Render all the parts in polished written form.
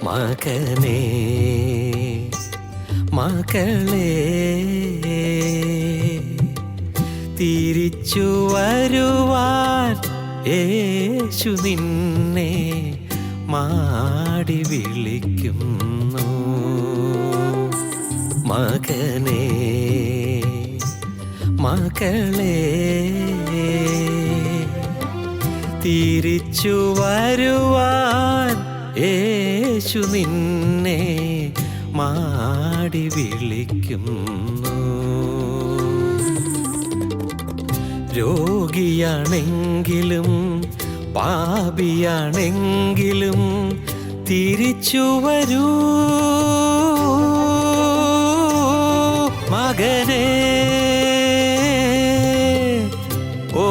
മകനേ മകളേ തിരിച്ചു വരുവാൻ യേശു നിന്നെ മാടി വിളിക്കുന്നു. മകനേ മകളേ തിരിച്ചു വരുവാൻ യേശു നിന്നെ മാടി വിളിക്കുന്നു. രോഗിയാണെങ്കിലും പാപിയാണെങ്കിലും തിരിച്ചു വരൂ മകനേ. ഓ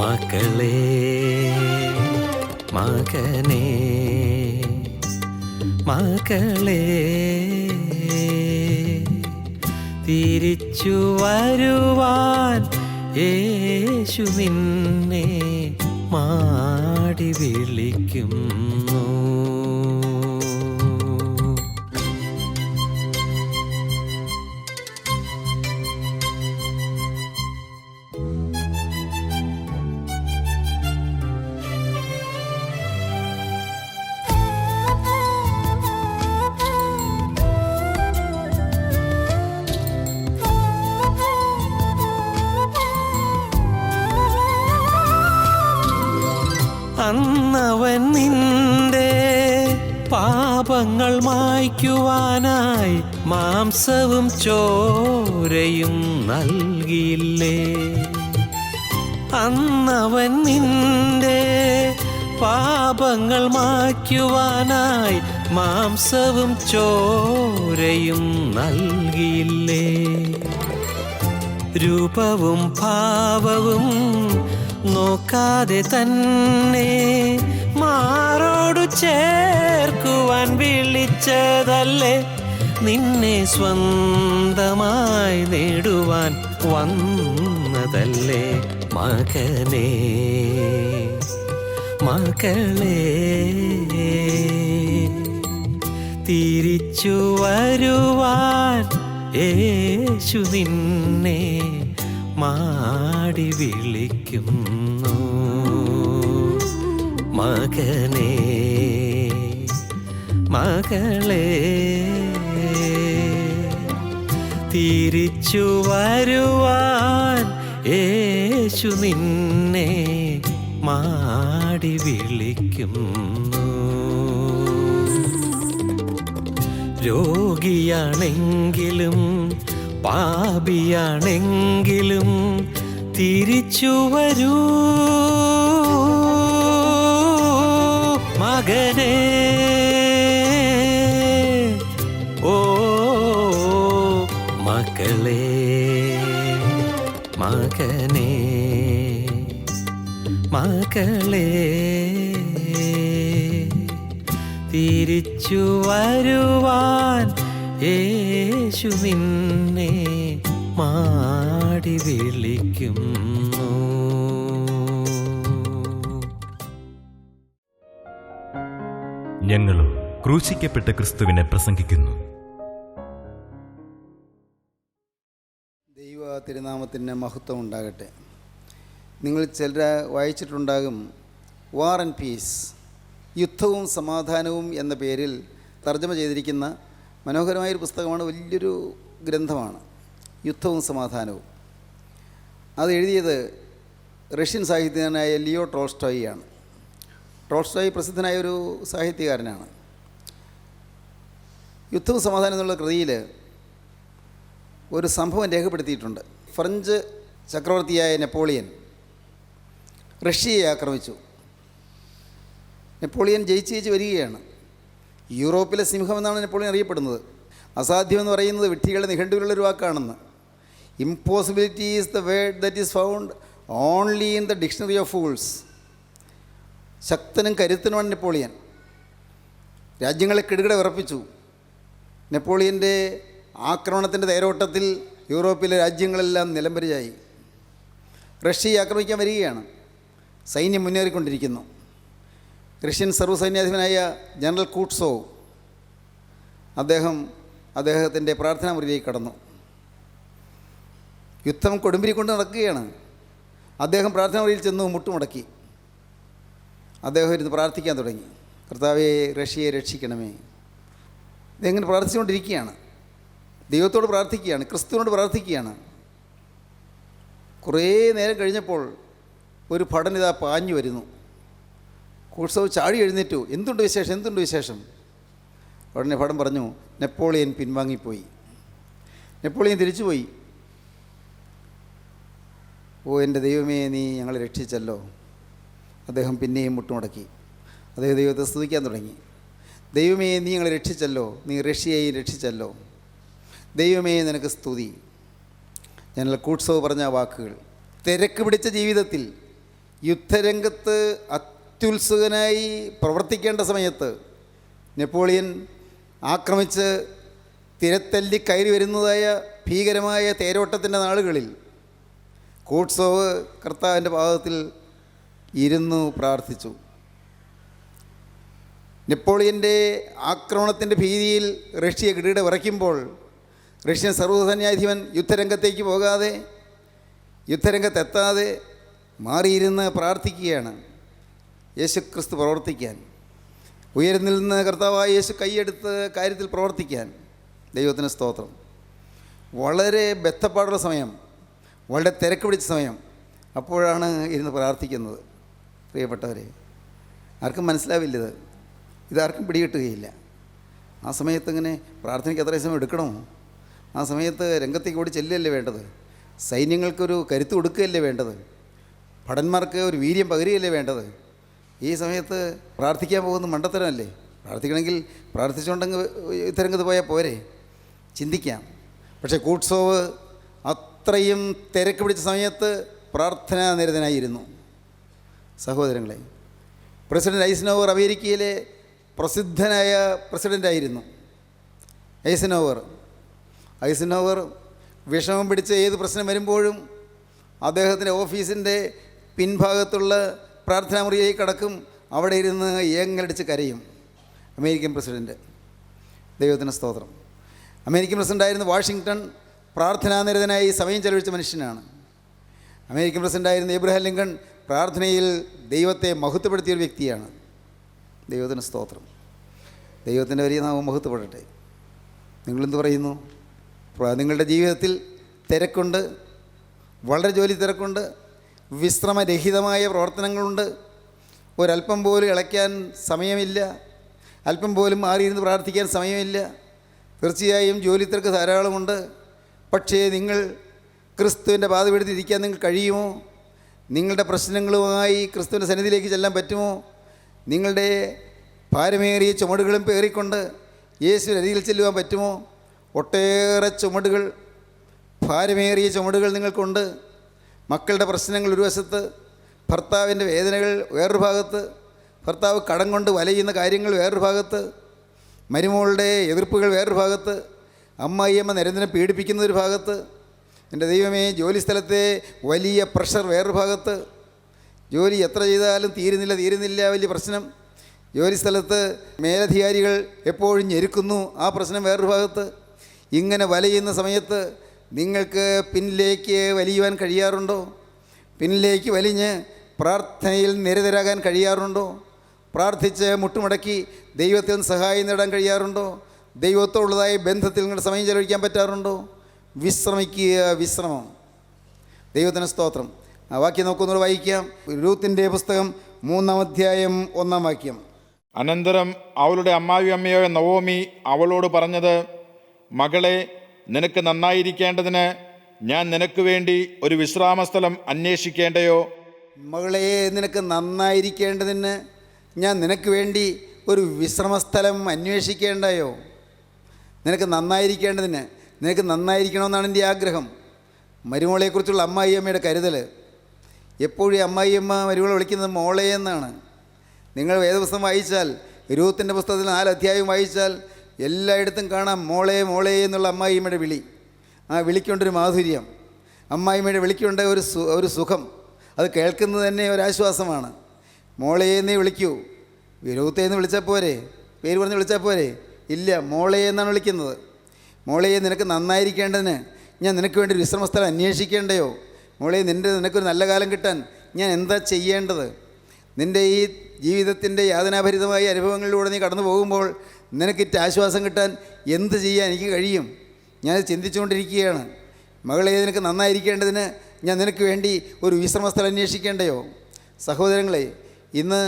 മക്കളേ മകനേ മകളേ തിരിച്ചു വരുവാൻ യേശു നിന്നെ മാടി വിളിക്കുന്നു. അന്നവൻ നിന്റെ പാപങ്ങൾ മായ്ക്കുവാനായി മാംസവും ചോരയും നൽകിയില്ലേ. അന്നവൻ നിന്റെ പാപങ്ങൾ മായ്ക്കുവാനായി മാംസവും ചോരയും നൽകിയില്ലേ. രൂപവും ഭാവവും നോക്കാതെ തന്നെ മാറോടു ചേർക്കുവാൻ വിളിച്ചതല്ലേ. നിന്നെ സ്വന്തമായി നേടുവാൻ വന്നതല്ലേ. മകനേ മകളേ തിരിച്ചു വരുവാൻ യേശു നിന്നെ മാടി വിളിക്കുന്നു. മകനേ മകളേ തിരിച്ചു വരുവാൻ യേശു നിന്നെ മാടി വിളിക്കുന്നു. രോഗിയാണെങ്കിലും പാപിയാണെങ്കിലും തിരിച്ചു വരൂ മകനേ. ഓ മക്കളേ മകനേ മകളേ തിരിച്ചു വരുവാൻ യേശു നിന്നെ മാടി വിളിക്കുന്നു. ഞങ്ങളും ക്രൂശിക്കപ്പെട്ട ക്രിസ്തുവിനെ പ്രസംഗിക്കുന്നു. ദൈവ തിരുനാമത്തിന് മഹത്വം ഉണ്ടാകട്ടെ. നിങ്ങൾ ചിലർ വായിച്ചിട്ടുണ്ടാകും വാർ ആൻഡ് പീസ്, യുദ്ധവും സമാധാനവും എന്ന പേരിൽ തർജ്ജമ ചെയ്തിരിക്കുന്ന മനോഹരമായൊരു പുസ്തകമാണ്. വലിയൊരു ഗ്രന്ഥമാണ് യുദ്ധവും സമാധാനവും. അത് എഴുതിയത് റഷ്യൻ സാഹിത്യകാരനായ ലിയോ ടോൾസ്റ്റോയിയാണ്. ടോൾസ്റ്റോയ് പ്രസിദ്ധനായ ഒരു സാഹിത്യകാരനാണ്. യുദ്ധവും സമാധാനം എന്നുള്ള കൃതിയിൽ ഒരു സംഭവം രേഖപ്പെടുത്തിയിട്ടുണ്ട്. ഫ്രഞ്ച് ചക്രവർത്തിയായ നെപ്പോളിയൻ റഷ്യയെ ആക്രമിച്ചു. നെപ്പോളിയൻ ജയിച്ച് വരികയാണ്. യൂറോപ്പിലെ സിംഹം എന്നാണ് നെപ്പോളിയൻ അറിയപ്പെടുന്നത്. അസാധ്യമെന്ന് പറയുന്നത് വിഡ്ഢികളുടെ നിഘണ്ടുവിലുള്ളൊരു വാക്കാണെന്ന്. Impossibility is the word that is found only in the dictionary of fools. ശക്തനും കരുത്തനുമാണ് നെപ്പോളിയൻ. രാജ്യങ്ങളെ കിടുകിട വിറപ്പിച്ചു. നെപ്പോളിയൻ്റെ ആക്രമണത്തിൻ്റെ തേരോട്ടത്തിൽ യൂറോപ്പിലെ രാജ്യങ്ങളെല്ലാം നിലംപരിചായി. റഷ്യയെ ആക്രമിക്കാൻ വരികയാണ്. സൈന്യം മുന്നേറിക്കൊണ്ടിരിക്കുന്നു. റഷ്യൻ സർവ്വസൈന്യാധിപനായ ജനറൽ കൂട്സോവ് അദ്ദേഹത്തിൻ്റെ പ്രാർത്ഥനാ മുറിയിലേക്ക് കടന്നു. യുദ്ധം കൊടുമ്പിരി കൊണ്ട് നടക്കുകയാണ്. അദ്ദേഹം പ്രാർത്ഥനാ മുറിയിൽ ചെന്നു മുട്ടുമടക്കി. അദ്ദേഹം ഇരുന്ന് പ്രാർത്ഥിക്കാൻ തുടങ്ങി. കർത്താവേ, റഷ്യയെ രക്ഷിക്കണമേ. ഇതെങ്ങനെ പ്രാർത്ഥിച്ചുകൊണ്ടിരിക്കുകയാണ്, ദൈവത്തോട് പ്രാർത്ഥിക്കുകയാണ്, ക്രിസ്തുവിനോട് പ്രാർത്ഥിക്കുകയാണ്. കുറേ നേരം കഴിഞ്ഞപ്പോൾ ഒരു ഭടനിതാ പാഞ്ഞു വരുന്നു. കൂട്സോവ് ചാടി എഴുന്നേറ്റു. എന്തുണ്ട് വിശേഷം? ഉടനെ ഭടൻ പറഞ്ഞു, നെപ്പോളിയൻ പിൻവാങ്ങിപ്പോയി. നെപ്പോളിയൻ തിരിച്ചുപോയി. ഓ എൻ്റെ ദൈവമേ, നീ ഞങ്ങളെ രക്ഷിച്ചല്ലോ. അദ്ദേഹം പിന്നെയും മുട്ടുമടക്കി. അദ്ദേഹം ദൈവത്തെ സ്തുതിക്കാൻ തുടങ്ങി. ദൈവമേ, നീ ഞങ്ങളെ രക്ഷിച്ചല്ലോ, നീ റഷ്യയെയും രക്ഷിച്ചല്ലോ. ദൈവമേ, നിനക്ക് സ്തുതി. ജനറൽ കൂട്സോവ് പറഞ്ഞ വാക്കുകൾ തിരക്ക് പിടിച്ച ജീവിതത്തിൽ യുദ്ധരംഗത്ത് അത്യുത്സുകനായി പ്രവർത്തിക്കേണ്ട സമയത്ത് നെപ്പോളിയൻ ആക്രമിച്ച് തിരത്തല്ലി കയറി വരുന്നതായ ഭീകരമായ തേരോട്ടത്തിൻ്റെ നാളുകളിൽ കൂട്സോവ് കർത്താവിൻ്റെ പാദത്തിൽ ഇരുന്നു പ്രാർത്ഥിച്ചു. നെപ്പോളിയൻ്റെ ആക്രമണത്തിൻ്റെ ഭീതിയിൽ റഷ്യ കിടീട വിറയ്ക്കുമ്പോൾ റഷ്യൻ സർവ്വസൈന്യാധിപൻ യുദ്ധരംഗത്തേക്ക് പോകാതെ, യുദ്ധരംഗത്തെത്താതെ മാറിയിരുന്ന് പ്രാർത്ഥിക്കുകയാണ്. യേശുക്രിസ്തു പ്രവർത്തിക്കാൻ, ഉയർന്നിൽ നിന്ന് കർത്താവായ യേശു കൈയെടുത്ത് കാര്യത്തിൽ പ്രവർത്തിക്കാൻ. ദൈവത്തിന് സ്തോത്രം. വളരെ ബന്ധപ്പാടുള്ള സമയം, വളരെ തിരക്ക് പിടിച്ച സമയം, അപ്പോഴാണ് ഇരുന്ന് പ്രാർത്ഥിക്കുന്നത്. പ്രിയപ്പെട്ടവരെ, ആർക്കും മനസ്സിലാവില്ലത്, ഇതാർക്കും പിടികിട്ടുകയില്ല. ആ സമയത്ത് ഇങ്ങനെ പ്രാർത്ഥനയ്ക്ക് എത്ര സമയം എടുക്കണമോ? ആ സമയത്ത് രംഗത്തേക്ക് ഓടി ചെല്ലുകയല്ലേ വേണ്ടത്? സൈന്യങ്ങൾക്കൊരു കരുത്ത് കൊടുക്കുകയല്ലേ വേണ്ടത്? ഭടന്മാർക്ക് ഒരു വീര്യം പകരുകയല്ലേ വേണ്ടത്? ഈ സമയത്ത് പ്രാർത്ഥിക്കാൻ പോകുന്ന മണ്ടത്തരമല്ലേ? പ്രാർത്ഥിക്കണമെങ്കിൽ പ്രാർത്ഥിച്ചുകൊണ്ടെങ്കിൽ യുദ്ധരംഗത്ത് പോയാൽ പോരെ, ചിന്തിക്കാം. പക്ഷേ കൂട്സോവ് അത്രയും തിരക്ക് പിടിച്ച സമയത്ത് പ്രാർത്ഥനാ നിരതനായിരുന്നു. സഹോദരങ്ങളെ, പ്രസിഡന്റ് ഐസനോവർ അമേരിക്കയിലെ പ്രസിദ്ധനായ പ്രസിഡൻ്റായിരുന്നു. ഐസനോവർ വിഷമം പിടിച്ച ഏത് പ്രശ്നം വരുമ്പോഴും അദ്ദേഹത്തിൻ്റെ ഓഫീസിൻ്റെ പിൻഭാഗത്തുള്ള പ്രാർത്ഥനാ മുറിയിലേക്ക് കടക്കും. അവിടെ ഇരുന്ന് ഏങ്ങലടിച്ച് കരയും. American president. ദൈവത്തിന് സ്തോത്രം. അമേരിക്കൻ പ്രസിഡൻ്റായിരുന്ന വാഷിങ്ടൺ പ്രാർത്ഥനാനിരതനായി സമയം ചെലവഴിച്ച മനുഷ്യനാണ്. അമേരിക്കൻ പ്രസിഡൻ്റായിരുന്ന എബ്രഹാം ലിങ്കൺ പ്രാർത്ഥനയിൽ ദൈവത്തെ മഹത്വപ്പെടുത്തിയൊരു വ്യക്തിയാണ്. ദൈവത്തിന് സ്തോത്രം. ദൈവത്തിൻ്റെ വലിയ നാമം മഹത്വപ്പെടട്ടെ. നിങ്ങളെന്ത് പറയുന്നു? നിങ്ങളുടെ ജീവിതത്തിൽ തിരക്കുണ്ട്, വളരെ ജോലി തിരക്കുണ്ട്, വിശ്രമരഹിതമായ പ്രവർത്തനങ്ങളുണ്ട്. ഒരല്പം പോലും ഇളയ്ക്കാൻ സമയമില്ല, അല്പം പോലും മാറിയിരുന്ന് പ്രാർത്ഥിക്കാൻ സമയമില്ല. തീർച്ചയായും ജോലി തിരക്ക് ധാരാളമുണ്ട്. പക്ഷേ നിങ്ങൾ ക്രിസ്തുവിൻ്റെ പാത പിടിച്ചിരിക്കാൻ നിങ്ങൾക്ക് കഴിയുമോ? നിങ്ങളുടെ പ്രശ്നങ്ങളുമായി ക്രിസ്തുവിൻ്റെ സന്നിധിയിലേക്ക് ചെല്ലാൻ പറ്റുമോ? നിങ്ങളുടെ ഭാരമേറിയ ചുമടുകളും പേറിക്കൊണ്ട് യേശുവിൻ്റെ അരികിൽ ചെല്ലുവാൻ പറ്റുമോ? ഒട്ടേറെ ചുമടുകൾ, ഭാരമേറിയ ചുമടുകൾ നിങ്ങൾക്കുണ്ട്. മക്കളുടെ പ്രശ്നങ്ങൾ ഒരു വശത്ത്, ഭർത്താവിൻ്റെ വേദനകൾ വേറൊരു ഭാഗത്ത്, ഭർത്താവ് കടം കൊണ്ട് വലയുന്ന കാര്യങ്ങൾ വേറൊരു ഭാഗത്ത്, മരുമകളുടെ എതിർപ്പുകൾ വേറൊരു ഭാഗത്ത്, അമ്മായിയമ്മ നിരന്തരം പീഡിപ്പിക്കുന്നൊരു ഭാഗത്ത്, എൻ്റെ ദൈവമേ ജോലിസ്ഥലത്തെ വലിയ പ്രഷർ വേറൊരു ഭാഗത്ത്, ജോലി എത്ര ചെയ്താലും തീരുന്നില്ല വലിയ പ്രശ്നം, ജോലിസ്ഥലത്ത് മേലധികാരികൾ എപ്പോഴും ഞെരുക്കുന്നു, ആ പ്രശ്നം വേറൊരു ഭാഗത്ത്. ഇങ്ങനെ വലയുന്ന സമയത്ത് നിങ്ങൾക്ക് പിന്നിലേക്ക് വലിയുവാൻ കഴിയാറുണ്ടോ? പിന്നിലേക്ക് വലിഞ്ഞ് പ്രാർത്ഥനയിൽ നിരതരാകാൻ കഴിയാറുണ്ടോ? പ്രാർത്ഥിച്ച് മുട്ടുമടക്കി ദൈവത്തിൽ നിന്ന് സഹായം നേടാൻ കഴിയാറുണ്ടോ? ദൈവത്തോടുള്ളതായ ബന്ധത്തിൽ നിങ്ങളുടെ സമയം ചെലവഴിക്കാൻ പറ്റാറുണ്ടോ? വിശ്രമിക്കുക, വിശ്രമം. ദൈവത്തിന് സ്തോത്രം. ആ വാക്യം നമുക്കൊന്നുകൂടെ വായിക്കാം. രൂത്തിൻ്റെ പുസ്തകം 3-ാം അധ്യായം 1-ാം വാക്യം. അനന്തരം അവളുടെ അമ്മാവിയമ്മയായ നവോമി അവളോട് പറഞ്ഞത്, മകളെ, നിനക്ക് നന്നായിരിക്കേണ്ടതിന് ഞാൻ നിനക്ക് വേണ്ടി ഒരു വിശ്രാമസ്ഥലം അന്വേഷിക്കേണ്ടയോ? മകളെ, നിനക്ക് നന്നായിരിക്കേണ്ടതിന് ഞാൻ നിനക്ക് വേണ്ടി ഒരു വിശ്രമസ്ഥലം അന്വേഷിക്കേണ്ടയോ? നിനക്ക് നന്നായിരിക്കേണ്ടതിന്, നിനക്ക് നന്നായിരിക്കണമെന്നാണ് എൻ്റെ ആഗ്രഹം. മരുമോളെക്കുറിച്ചുള്ള അമ്മായിയമ്മയുടെ കരുതൽ. എപ്പോഴും അമ്മായിയമ്മ മരുമോളെ വിളിക്കുന്നത് മോളെ എന്നാണ്. നിങ്ങൾ വേദപുസ്തകം വായിച്ചാൽ, രൂത്തിൻ്റെ പുസ്തകത്തിൽ 4 അധ്യായം വായിച്ചാൽ എല്ലായിടത്തും കാണാം മോളെ മോളെ എന്നുള്ള അമ്മായിയമ്മയുടെ വിളി. ആ വിളിക്കൊണ്ടൊരു മാധുര്യം, അമ്മായിയമ്മയുടെ വിളിക്കൊണ്ട ഒരു സുഖം, അത് കേൾക്കുന്നത് തന്നെ ഒരാശ്വാസമാണ്. മോളെ എന്നേ വിളിക്കൂ, വിരൂത്തെ എന്ന് വിളിച്ചാൽ പോരെ, പേര് പറഞ്ഞ് വിളിച്ചാൽ പോരെ? ഇല്ല, മോളെ എന്നാണ് വിളിക്കുന്നത്. മോളെ, നിനക്ക് നന്നായിരിക്കേണ്ടതിന് ഞാൻ നിനക്ക് വേണ്ടി ഒരു വിശ്രമസ്ഥലം അന്വേഷിക്കേണ്ടയോ? മോളെ, നിനക്കൊരു നല്ല കാലം കിട്ടാൻ ഞാൻ എന്താ ചെയ്യേണ്ടത്? നിൻ്റെ ഈ ജീവിതത്തിൻ്റെ യാതനാഭരിതമായ അനുഭവങ്ങളിലൂടെ നീ കടന്നു പോകുമ്പോൾ നിനക്കിറ്റ് ആശ്വാസം കിട്ടാൻ എന്ത് ചെയ്യാൻ എനിക്ക് കഴിയും? ഞാനത് ചിന്തിച്ചുകൊണ്ടിരിക്കുകയാണ്. മകളെ, നിനക്ക് നന്നായിരിക്കേണ്ടതിന് ഞാൻ നിനക്ക് വേണ്ടി ഒരു വിശ്രമസ്ഥലം അന്വേഷിക്കേണ്ടയോ? സഹോദരങ്ങളെ, ഇന്ന്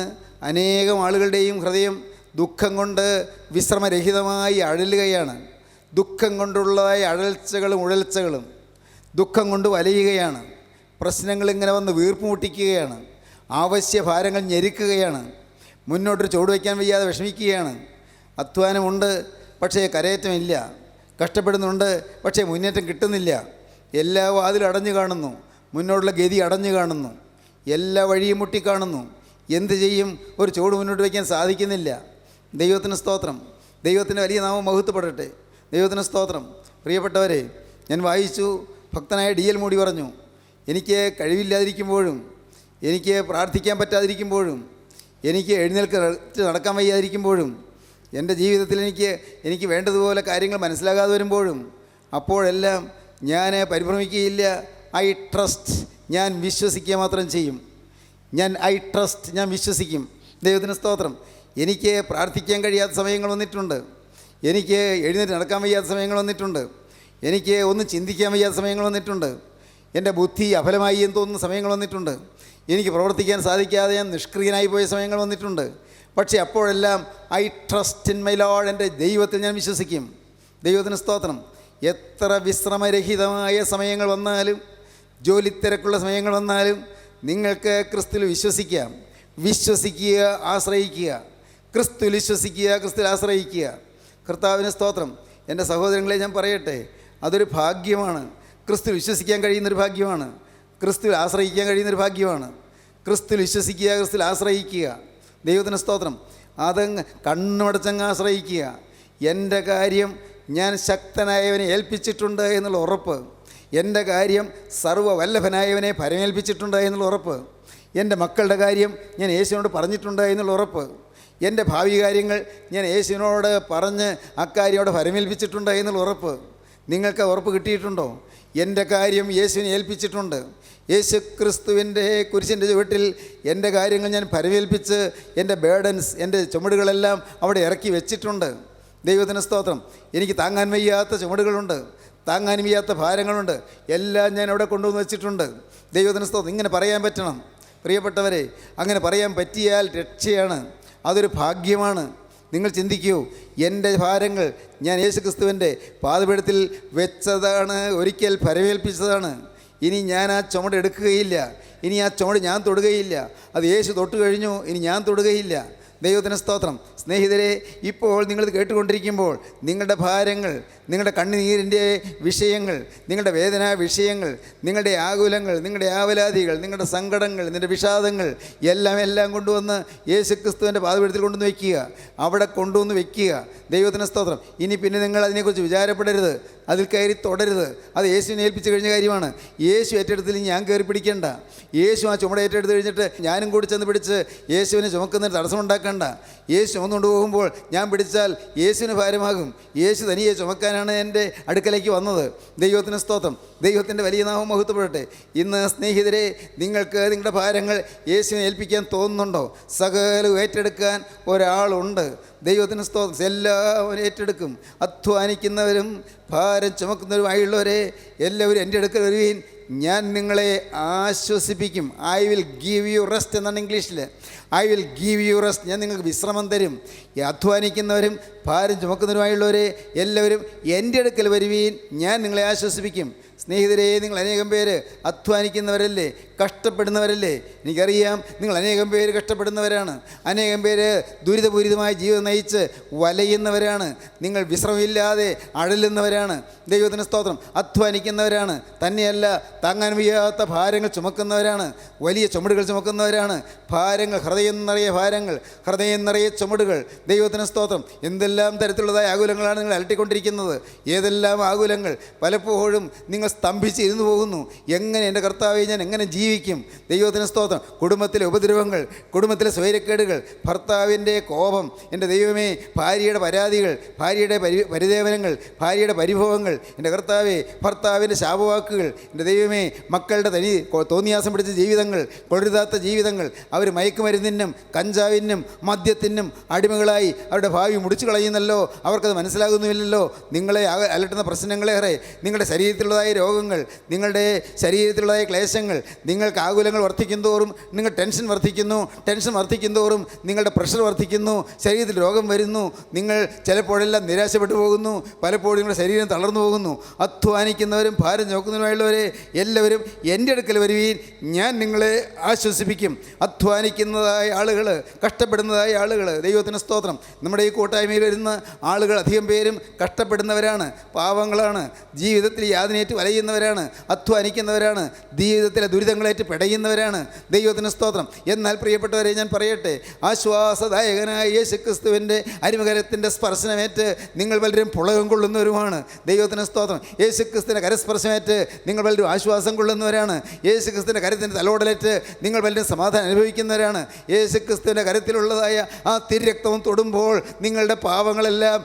അനേകം ആളുകളുടെയും ഹൃദയം ദുഃഖം കൊണ്ട് വിശ്രമരഹിതമായി അഴലുകയാണ്. ദുഃഖം കൊണ്ടുള്ളതായ അഴൽച്ചകളും ഉഴൽച്ചകളും, ദുഃഖം കൊണ്ട് വലയുകയാണ്. പ്രശ്നങ്ങളിങ്ങനെ വന്ന് വീർപ്പ് മുട്ടിക്കുകയാണ്. ആവശ്യഭാരങ്ങൾ ഞെരുക്കുകയാണ്. മുന്നോട്ടൊരു ചുവട് വയ്ക്കാൻ വയ്യാതെ വിഷമിക്കുകയാണ്. അധ്വാനമുണ്ട്, പക്ഷേ കരയേറ്റമില്ല. കഷ്ടപ്പെടുന്നുണ്ട്, പക്ഷേ മുന്നേറ്റം കിട്ടുന്നില്ല. എല്ലാ വാതിലും അടഞ്ഞു കാണുന്നു. മുന്നോട്ടുള്ള ഗതി അടഞ്ഞു കാണുന്നു. എല്ലാ വഴിയും മുട്ടിക്കാണുന്നു. എന്ത് ചെയ്യും? ഒരു ചുവട് മുന്നോട്ട് വയ്ക്കാൻ സാധിക്കുന്നില്ല. ദൈവത്തിന് സ്തോത്രം. ദൈവത്തിൻ്റെ വലിയ നാമം മഹത്വപ്പെടട്ടെ. ദൈവത്തിന് സ്തോത്രം. പ്രിയപ്പെട്ടവരെ, ഞാൻ വായിച്ചു, ഭക്തനായ D.L. മൂഡി പറഞ്ഞു, എനിക്ക് കഴിവില്ലാതിരിക്കുമ്പോഴും, എനിക്ക് പ്രാർത്ഥിക്കാൻ പറ്റാതിരിക്കുമ്പോഴും, എനിക്ക് എഴുന്നേൽക്ക് നടക്കാൻ വയ്യാതിരിക്കുമ്പോഴും, എൻ്റെ ജീവിതത്തിൽ എനിക്ക് വേണ്ടതുപോലെ കാര്യങ്ങൾ മനസ്സിലാകാതെ വരുമ്പോഴും, അപ്പോഴെല്ലാം ഞാൻ പരിഭ്രമിക്കുകയില്ല. ഐ ട്രസ്റ്റ്, ഞാൻ വിശ്വസിക്കുക മാത്രം ചെയ്യും. ഞാൻ വിശ്വസിക്കും. ദൈവത്തിന് സ്തോത്രം. എനിക്ക് പ്രാർത്ഥിക്കാൻ കഴിയാത്ത സമയങ്ങൾ വന്നിട്ടുണ്ട്. എനിക്ക് എഴുന്നേറ്റ് നടക്കാൻ വയ്യാത്ത സമയങ്ങൾ വന്നിട്ടുണ്ട്. എനിക്ക് ഒന്നും ചിന്തിക്കാൻ വയ്യാത്ത സമയങ്ങൾ വന്നിട്ടുണ്ട്. എൻ്റെ ബുദ്ധി അഫലമായി എന്ന് തോന്നുന്ന സമയങ്ങൾ വന്നിട്ടുണ്ട്. എനിക്ക് പ്രവർത്തിക്കാൻ സാധിക്കാതെ ഞാൻ നിഷ്ക്രിയനായി പോയ സമയങ്ങൾ വന്നിട്ടുണ്ട്. പക്ഷേ അപ്പോഴെല്ലാം I trust in my Lord, എൻ്റെ ദൈവത്തിൽ ഞാൻ വിശ്വസിക്കും. ദൈവത്തിന് സ്തോത്രം. എത്ര വിശ്രമരഹിതമായ സമയങ്ങൾ വന്നാലും, ജോലിത്തിരക്കുള്ള സമയങ്ങൾ വന്നാലും, നിങ്ങൾക്ക് ക്രിസ്തുവിൽ വിശ്വസിക്കാം. വിശ്വസിക്കുക, ആശ്രയിക്കുക. ക്രിസ്തുവിൽ വിശ്വസിക്കുക, ക്രിസ്തുവിൽ ആശ്രയിക്കുക. കർത്താവിന് സ്തോത്രം. എൻ്റെ സഹോദരങ്ങളെ, ഞാൻ പറയട്ടെ, അതൊരു ഭാഗ്യമാണ്. ക്രിസ്തുവിൽ വിശ്വസിക്കാൻ കഴിയുന്നൊരു ഭാഗ്യമാണ്. ക്രിസ്തുവിൽ ആശ്രയിക്കാൻ കഴിയുന്നൊരു ഭാഗ്യമാണ്. ക്രിസ്തുവിൽ വിശ്വസിക്കുക, ക്രിസ്തുവിൽ ആശ്രയിക്കുക. ദൈവത്തിന് സ്തോത്രം. അതങ്ങ് കണ്ണുമടച്ചങ്ങ് ആശ്രയിക്കുക. എൻ്റെ കാര്യം ഞാൻ ശക്തനായവനെ ഏൽപ്പിച്ചിട്ടുണ്ട് എന്നുള്ള ഉറപ്പ്. എൻ്റെ കാര്യം സർവ്വവല്ലഭനായവനെ പരമേൽപ്പിച്ചിട്ടുണ്ട് എന്നുള്ള ഉറപ്പ്. എൻ്റെ മക്കളുടെ കാര്യം ഞാൻ യേശുവിനോട് പറഞ്ഞിട്ടുണ്ട് എന്നുള്ള ഉറപ്പ്. എൻ്റെ ഭാവി കാര്യങ്ങൾ ഞാൻ യേശുവിനോട് പറഞ്ഞ് അക്കാര്യം അവിടെ പരമേൽപ്പിച്ചിട്ടുണ്ട് എന്നുള്ള ഉറപ്പ്. നിങ്ങൾക്ക് ഉറപ്പ് കിട്ടിയിട്ടുണ്ടോ? എൻ്റെ കാര്യം യേശുവിനെ ഏൽപ്പിച്ചിട്ടുണ്ട്. യേശു ക്രിസ്തുവിൻ്റെ കുരിശിൻ്റെ ചുവട്ടിൽ എൻ്റെ കാര്യങ്ങൾ ഞാൻ പരമേൽപ്പിച്ച് എൻ്റെ ബേഡൻസ്, എൻ്റെ ചുമടുകളെല്ലാം അവിടെ ഇറക്കി വെച്ചിട്ടുണ്ട്. ദൈവത്തിന് സ്തോത്രം. എനിക്ക് താങ്ങാൻ വയ്യാത്ത ചുമടുകളുണ്ട്, താങ്ങാൻ വയ്യാത്ത ഭാരങ്ങളുണ്ട്. എല്ലാം ഞാൻ അവിടെ കൊണ്ടുവന്ന് വെച്ചിട്ടുണ്ട്. ദൈവത്തിന് സ്തോത്രം. ഇങ്ങനെ പറയാൻ പറ്റണം പ്രിയപ്പെട്ടവരെ. അങ്ങനെ പറയാൻ പറ്റിയാൽ രക്ഷയാണ്. അതൊരു ഭാഗ്യമാണ്. നിങ്ങൾ ചിന്തിക്കൂ, എൻ്റെ ഭാരങ്ങൾ ഞാൻ യേശു ക്രിസ്തുവിൻ്റെ പാദപീഠത്തിൽ വെച്ചതാണ്, ഒരിക്കൽ പരമേൽപ്പിച്ചതാണ്. ഇനി ഞാൻ ആ ചുമട് എടുക്കുകയില്ല. ഇനി ആ ചുമട് ഞാൻ തൊടുകയില്ല. അത് യേശു തൊട്ട് കഴിഞ്ഞു, ഇനി ഞാൻ തൊടുകയില്ല. ദൈവത്തിന് സ്തോത്രം. സ്നേഹിതരെ, ഇപ്പോൾ നിങ്ങളിത് കേട്ടുകൊണ്ടിരിക്കുമ്പോൾ നിങ്ങളുടെ ഭാരങ്ങൾ, നിങ്ങളുടെ കണ്ണുനീരിൻ്റെ വിഷയങ്ങൾ, നിങ്ങളുടെ വേദനാ വിഷയങ്ങൾ, നിങ്ങളുടെ ആകുലങ്ങൾ, നിങ്ങളുടെ ആവലാതികൾ, നിങ്ങളുടെ സങ്കടങ്ങൾ, നിങ്ങളുടെ വിഷാദങ്ങൾ എല്ലാം കൊണ്ടുവന്ന് യേശുക്രിസ്തുവിൻ്റെ പാദപീഠത്തിൽ കൊണ്ടുവന്ന് വയ്ക്കുക. അവിടെ കൊണ്ടുവന്ന് വയ്ക്കുക. ദൈവത്തിന് സ്തോത്രം. ഇനി പിന്നെ നിങ്ങൾ അതിനെക്കുറിച്ച് വിചാരപ്പെടരുത്, അതിൽ കയറി തുടരുത്. അത് യേശുവിനെ ഏൽപ്പിച്ച് കഴിഞ്ഞ കാര്യമാണ്. യേശു ഏറ്റെടുത്തിൽ ഞാൻ കയറി പിടിക്കേണ്ട. യേശു ആ ചുമട് ഏറ്റെടുത്ത് കഴിഞ്ഞിട്ട് ഞാനും കൂടി ചെന്ന് പിടിച്ച് യേശുവിനെ ചുമക്കുന്നതിന് തടസ്സമുണ്ടാക്കേണ്ട. യേശു ചുമന്നുകൊണ്ട് പോകുമ്പോൾ ഞാൻ പിടിച്ചാൽ യേശുവിന് ഭാരമാകും. യേശു തനിയെ ചുമക്കാനാണ് എൻ്റെ അടുക്കലേക്ക് വന്നത്. ദൈവത്തിന് സ്തോത്രം. ദൈവത്തിൻ്റെ വലിയ നാമം മഹത്വപ്പെടട്ടെ. ഇന്ന് സ്നേഹിതരെ, നിങ്ങൾക്ക് നിങ്ങളുടെ ഭാരങ്ങൾ യേശുവിനെ ഏൽപ്പിക്കാൻ തോന്നുന്നുണ്ടോ? സകലവും ഏറ്റെടുക്കാൻ ഒരാളുണ്ട്. ദൈവത്തിന് സ്തോത്രം. എല്ലാവരും ഏറ്റെടുക്കും. അധ്വാനിക്കുന്നവരും ഭാരം ചുമക്കുന്നവരുമായുള്ളവരെ എല്ലാവരും എൻ്റെ അടുക്കൽ വരുവീൻ, ഞാൻ നിങ്ങളെ ആശ്വസിപ്പിക്കും. I will give you rest എന്നാണ് ഇംഗ്ലീഷിൽ. I will give you rest. ഞാൻ നിങ്ങൾക്ക് വിശ്രമം തരും. ഈ അധ്വാനിക്കുന്നവരും ഭാരം ചുമക്കുന്നവരുമായുള്ളവരെ എല്ലാവരും എൻ്റെ അടുക്കൽ വരുവീൻ, ഞാൻ നിങ്ങളെ ആശ്വസിപ്പിക്കും. സ്നേഹിതരെ, നിങ്ങൾ അനേകം പേര് അധ്വാനിക്കുന്നവരല്ലേ, കഷ്ടപ്പെടുന്നവരല്ലേ? എനിക്കറിയാം, നിങ്ങൾ അനേകം പേര് കഷ്ടപ്പെടുന്നവരാണ്. അനേകം പേര് ദുരിതപൂരിതമായ ജീവിതം നയിച്ച് വലയുന്നവരാണ്. നിങ്ങൾ വിശ്രമമില്ലാതെ അഴലുന്നവരാണ്. ദൈവത്തിന് സ്തോത്രം. അധ്വാനിക്കുന്നവരാണ്. തന്നെയല്ല, താങ്ങാൻ വയ്യാത്ത ഭാരങ്ങൾ ചുമക്കുന്നവരാണ്. വലിയ ചുമടുകൾ ചുമക്കുന്നവരാണ്. ഭാരങ്ങൾ ഹൃദയ ഹൃദയം നിറയെ ഭാരങ്ങൾ, ഹൃദയം നിറയെ ചുമടുകൾ. ദൈവത്തിന് സ്തോത്രം. എന്തെല്ലാം തരത്തിലുള്ളതായ ആകുലങ്ങളാണ് നിങ്ങൾ അലട്ടിക്കൊണ്ടിരിക്കുന്നത്. ഏതെല്ലാം ആകുലങ്ങൾ. പലപ്പോഴും നിങ്ങൾ സ്തംഭിച്ച് ഇരുന്നു പോകുന്നു. എങ്ങനെ എൻ്റെ കർത്താവെ ഞാൻ എങ്ങനെ ജീവിക്കും? ദൈവത്തിന് സ്തോത്രം. കുടുംബത്തിലെ ഉപദ്രവങ്ങൾ, കുടുംബത്തിലെ സ്വൈരക്കേടുകൾ, ഭർത്താവിൻ്റെ കോപം, എൻ്റെ ദൈവമേ, ഭാര്യയുടെ പരാതികൾ, ഭാര്യയുടെ പരിദേവനങ്ങൾ, ഭാര്യയുടെ പരിഭവങ്ങൾ, എൻ്റെ കർത്താവെ, ഭർത്താവിൻ്റെ ശാപവാക്കുകൾ, എൻ്റെ ദൈവമേ, മക്കളുടെ തോന്നിയാസം പിടിച്ച ജീവിതങ്ങൾ, കൊഴുതാത്ത ജീവിതങ്ങൾ, അവർ മയക്കുമരുന്നിനും കഞ്ചാവിനും മദ്യത്തിനും അടിമകളായി അവരുടെ ഭാവി മുടിച്ചു കളയുന്നല്ലോ. അവർക്കത് മനസ്സിലാകുന്നുമില്ലല്ലോ. നിങ്ങളെ അലട്ടുന്ന പ്രശ്നങ്ങളേറെ, നിങ്ങളുടെ ശരീരത്തിലുള്ളതായ രോഗങ്ങൾ, നിങ്ങളുടെ ശരീരത്തിലുള്ളതായ ക്ലേശങ്ങൾ, നിങ്ങൾക്ക് ആകുലങ്ങൾ വർദ്ധിക്കും തോറും നിങ്ങൾ ടെൻഷൻ വർദ്ധിക്കുന്നു. ടെൻഷൻ വർദ്ധിക്കും തോറും നിങ്ങളുടെ പ്രഷർ വർദ്ധിക്കുന്നു, ശരീരത്തിൽ രോഗം വരുന്നു. നിങ്ങൾ ചിലപ്പോഴെല്ലാം നിരാശപ്പെട്ടു പോകുന്നു. പലപ്പോഴും നിങ്ങളുടെ ശരീരം തളർന്നു പോകുന്നു. അധ്വാനിക്കുന്നവരും ഭാരം ചുമക്കുന്നവരുമായുള്ളവരെ എല്ലാവരും എൻ്റെ അടുക്കൽ വരുവീൻ, ഞാൻ നിങ്ങളെ ആശ്വസിപ്പിക്കും. അധ്വാനിക്കുന്നതായ ആളുകൾ, കഷ്ടപ്പെടുന്നതായ ആളുകൾ, ദൈവത്തിന് സ്തോത്രം. നമ്മുടെ ഈ കൂട്ടായ്മയിൽ വരുന്ന ആളുകൾ അധികം പേരും കഷ്ടപ്പെടുന്നവരാണ്, പാവങ്ങളാണ്, ജീവിതത്തിൽ യാതനയേറ്റ് വലയുന്നവരാണ്, അധ്വാനിക്കുന്നവരാണ്, ജീവിതത്തിലെ ദുരിതങ്ങളേറ്റ് പിടയുന്നവരാണ്. ദൈവത്തിന് സ്തോത്രം. എന്നാൽ പ്രിയപ്പെട്ടവരെ, ഞാൻ പറയട്ടെ, ആശ്വാസദായകനായ യേശുക്രിസ്തുവിൻ്റെ അരിമകരത്തിൻ്റെ സ്പർശനമേറ്റ് നിങ്ങൾ പലരും പുളകം കൊള്ളുന്നവരുമാണ്. ദൈവത്തിന് സ്തോത്രം. യേശുക്രിസ്തുവിൻ്റെ കരസ്പർശമേറ്റ് നിങ്ങൾ പലരും ആശ്വാസം കൊള്ളുന്നവരാണ്. യേശുക്രിസ്തുവിൻ്റെ കരത്തിൻ്റെ തലോടലേറ്റ് നിങ്ങൾ പലരും സമാധാനം അനുഭവിക്കുന്നവരാണ്. യേശുക്രിസ്തുവിൻ്റെ കരത്തിലുള്ളതായ ആ തിരുരക്തവും തൊടുമ്പോൾ നിങ്ങളുടെ പാവങ്ങളെല്ലാം